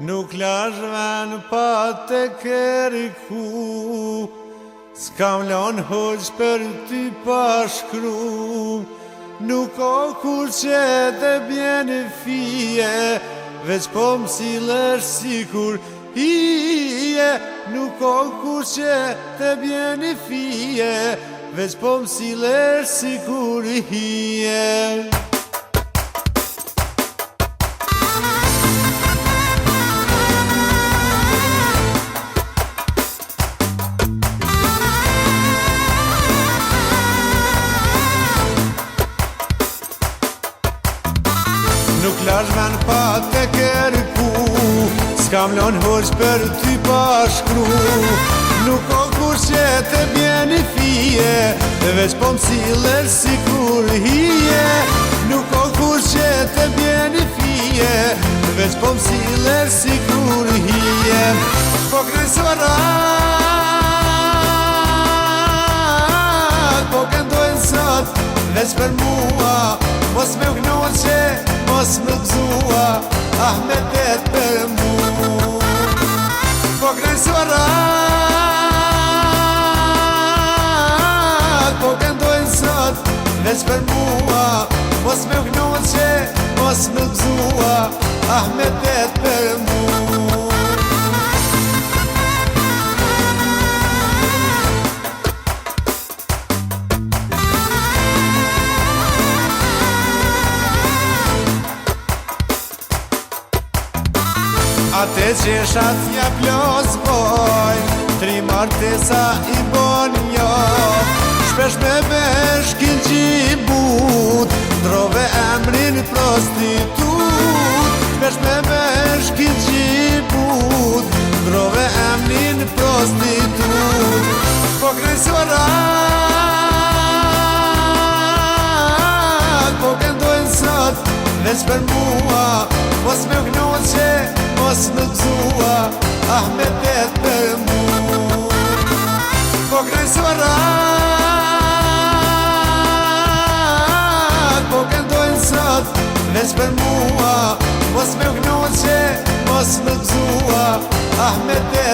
Nuk lashven pa të kërku, s'kam lan hoq për ty pashkru. Nuk o kur që të bjeni fije, veç po m'silesh sikur hije. Nuk o kur që të bjeni fije, veç po m'silesh sikur hije. Nuk lashven pa të kërku, s'kam lan hoq për ty pashkru. Nuk o kur që të bjeni fije, veç po m'silesh sikur hije. Nuk o kur që të bjeni fije, veç po m'silesh sikur hije. Po krysorat, po këndojnë sot, veç për mua, mos me u knoqe, mos më gëzua, ah me tet për mu. Po krysorat, po këndojnë sot, veç për mua, mos me u knoqe, mos më gëzua, ah me tet për mu. Ate qeshat ja plos boj, tri martesa i bon jo. Shpesh me vesh kin gjibut, drove emrin prostitut. Shpesh me vesh kin gjibut, drove emrin prostitut. Po krysorat, po këndojnë sot, veç për mua, mos me u knoqe, mos më gëzua, ah me tet për mu. Po krysorat, po këndojnë sot, veç për mua, mos me u knoqe, mos më gëzua, ah me tet për mu.